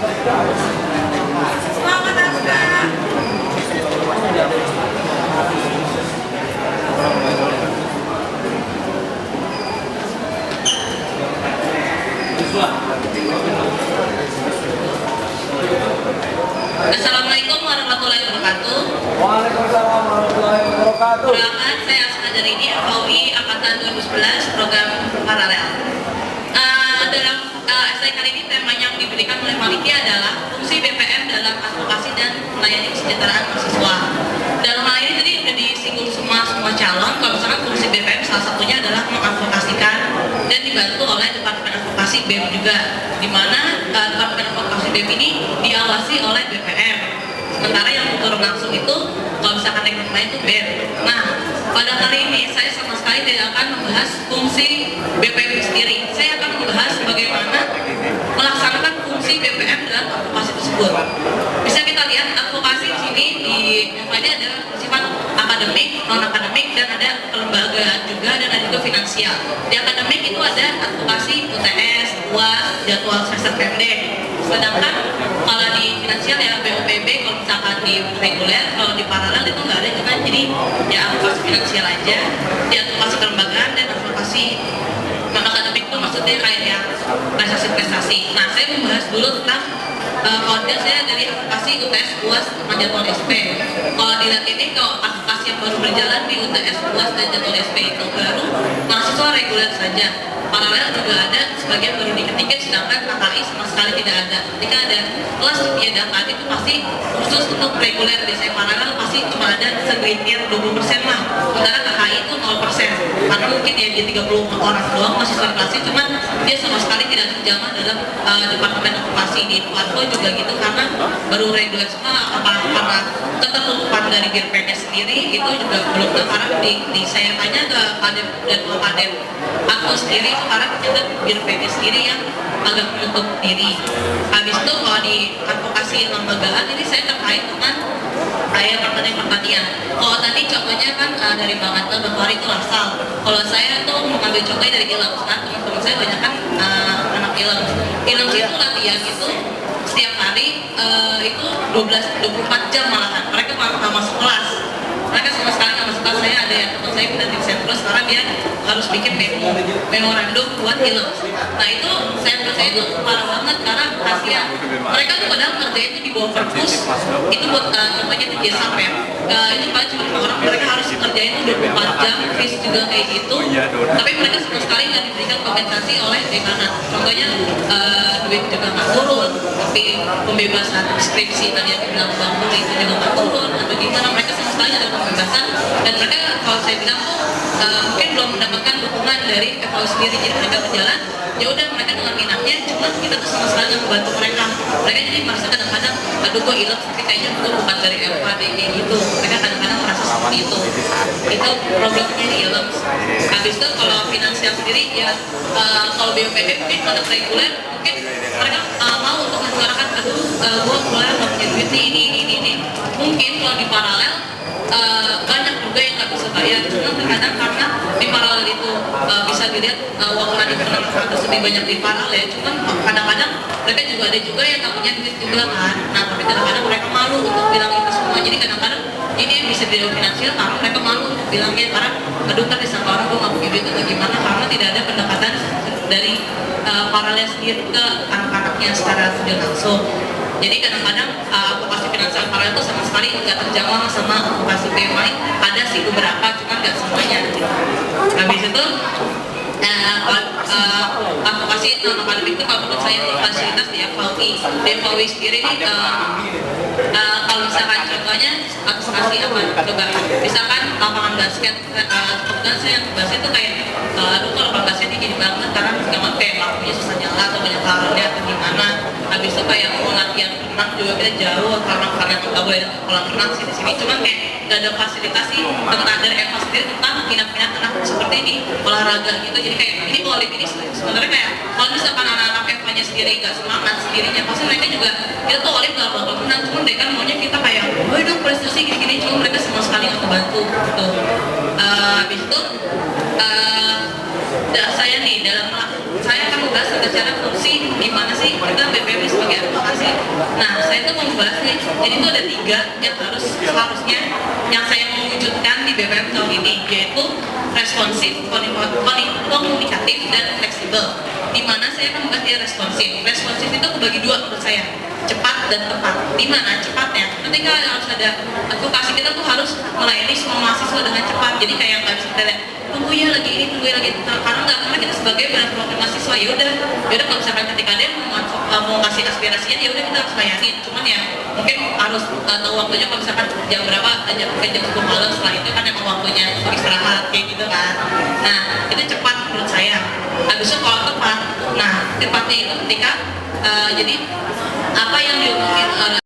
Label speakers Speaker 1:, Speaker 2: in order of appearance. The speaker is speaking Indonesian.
Speaker 1: Selamat Aska.
Speaker 2: Assalamualaikum warahmatullahi wabarakatuh.
Speaker 3: Waalaikumsalam warahmatullahi wabarakatuh.
Speaker 2: Perkenalkan, saya Asma Jarini, FOI Angkatan 2011, program paralel. Dalam essay kali ini tema yang diberikan oleh Maliki adalah fungsi BPM dalam advokasi dan melayani kesejahteraan mahasiswa. Dalam hal ini tadi sudah disinggung semua calon. Kalau misalkan fungsi BPM salah satunya adalah mengadvokasikan dan dibantu oleh Departemen Advokasi BEM juga, di mana Departemen Advokasi BEM ini diawasi oleh BPM. Sementara yang turun langsung itu kalau misalkan rekrutmen lain itu BEM. Nah, pada kali ini saya sama sekali tidak akan membahas fungsi BPM sendiri. Saya akan membahas bagaimana melaksanakan fungsi BPM dalam advokasi tersebut. Bisa kita lihat advokasi di sini ini ada sifat akademik, non akademik, dan ada kelembagaan juga, dan ada juga finansial. Di akademik itu ada advokasi UTS, UAS, jadwal semester pendek. Sedangkan kalau di finansial ya BOPB, kalau misalkan di reguler, kalau di paralel itu nggak ada juga. Jadi ya advokasi finansial aja, di advokasi kelembagaan dan advokasi non akademik itu maksudnya kayak yang prestasi-prestasi. Nah, saya membahas dulu tentang kode saya dari advokasi UTS, UAS, sama jadwal SP. Kalau dilihat ini, kalau advokasi yang baru berjalan di UTS, UAS, dan jadwal SP itu baru mahasiswa reguler saja. Paralel juga ada sebagian baru diketik, sedangkan KKI sama sekali tidak ada. Ketika ada kelas ditiadakan itu pasti khusus untuk reguler. Biasanya paralel pasti cuma ada segelintir 20% lah, sementara KKI itu 0%, karena mungkin ya di 30 orang doang mahasiswa kelasnya, cuma dia sama sekali tidak terjamah dalam Departemen Advokasi. Di Parko juga gitu, karena baru reguler semua, karena ketertutupan dari BIRPEMnya sendiri itu juga belum terkarang. Saya tanya ke Kadep dan Kadep aku sendiri, sekarang ternyata BIRPEMnya sendiri yang agak menutup diri. Habis itu kalau di advokasi lembagaan ini saya terkait dengan pertanian. Kalau tadi contohnya kan dari Bang Anta, Bang Fahri itu asal. Kalau saya tuh mengambil contohnya dari Ilham, karena teman-teman saya banyak kan anak Ilham. Ilham itu latihan itu setiap hari itu 24 jam malahan. Mereka nggak masuk kelas. Mereka sama sekali nggak masuk kelas. Saya ada yang teman saya pindah tim sentral, sekarang dia harus bikin memorandum buat Ilham. Nah itu saya itu parah banget, karena kasihan mereka tuh padahal kerjanya itu di bawah perpus. Itu buat contohnya di desa ya, itu paling cuma 5 orang, mereka harus kerjain itu 24 jam, fees juga kayak gitu. Tapi mereka sama sekali nggak diberikan kompensasi oleh Dekana. Contohnya duit juga nggak turun, tapi pembebasan skripsi tadi yang bilang Bang Nur itu juga nggak turun, atau gimana. Mereka sama sekali nggak ada pembebasan, dan mereka kalau saya bilang tuh mungkin belum mendapatkan dukungan dari FAU sendiri. Jadi mereka berjalan, ya udah mereka dengan minatnya, cuma kita tuh sama sekali nggak membantu mereka. Mereka jadi merasa kadang-kadang, aduh gue ilham, tapi kayaknya gue bukan dari FAD kayak gitu. Mereka kadang-kadang merasa seperti itu. Itu problemnya di ilham. Habis itu kalau finansial sendiri ya, kalau BOPB mungkin produk reguler, mungkin mereka mau untuk menyuarakan, aduh gue mulai nggak punya duit nih, ini. Mungkin kalau di paralel banyak juga yang nggak bisa bayar. Cuma terkadang karena di paralel itu bisa dilihat uang money harus lebih banyak di paralel ya. Cuman kadang-kadang mereka juga ada juga yang nggak punya duit juga kan. Nah tapi kadang-kadang mereka malu untuk bilang itu semua. Jadi kadang-kadang ini yang bisa dilihat finansial, karena mereka malu untuk bilangnya, karena aduh kan disangka orang gue nggak punya duit atau gimana, karena tidak ada pendekatan dari paralel sendiri ke anak-anaknya secara tidak langsung. Jadi kadang-kadang advokasi finansial paralel itu sama sekali nggak terjangkau sama advokasi BEM lain. Ada sih beberapa, cuma nggak semuanya. Habis itu advokasi non akademik itu kalau menurut saya itu fasilitas di FAUI. Di FAUI sendiri nih kalau misalkan contohnya advokasi apa, coba misalkan lapangan basket, kebetulan saya yang basket itu kayak aduh kalau lapangan basket ini gini banget, karena nggak kayak lampunya susah nyala atau banyak lawannya atau gimana. Habis itu kayak mau latihan renang juga kita jauh, karena nggak boleh kolam renang sih di sini. Cuman kayak nggak ada fasilitasi tentang dari EVA sendiri tentang minat-minat anak seperti ini olahraga gitu. Jadi kayak ini Olim ini sebenarnya kayak kalau misalkan anak-anak EVA-nya sendiri nggak semangat sendirinya, pasti mereka juga kita tuh Olim nggak bakal menang. Cuman mereka maunya kita kayak, oh itu prestasi gini-gini, cuma mereka sama sekali nggak membantu gitu. Habis itu saya nih saya akan membahas tentang cara fungsi gimana sih kita BPM sebagai advokasi juga yang seharusnya yang saya mewujudkan di BPM tahun ini, yaitu responsif, komunikatif, dan fleksibel. Dimana saya akan membahas dia responsif. Responsif itu kebagi dua menurut saya, cepat dan tepat. Dimana cepatnya, ketika harus ada advokasi, kita tuh harus melayani semua mahasiswa dengan cepat. Jadi kayak nggak bisa kita lihat, tunggu ya lagi ini, tunggu ya lagi itu. Karena nggak, karena kita sebagai perwakilan mahasiswa ya udah kalau misalkan ketika dia mau kasih aspirasinya, ya udah kita harus layanin. Cuman ya mungkin harus tahu waktunya, kalau misalkan jam berapa, jam 10 malam, setelah itu kan emang waktunya untuk istirahat kayak gitu kan. Nah itu cepat menurut saya. Habis itu kalau tepat, nah tepatnya itu ketika jadi apa yang diomongin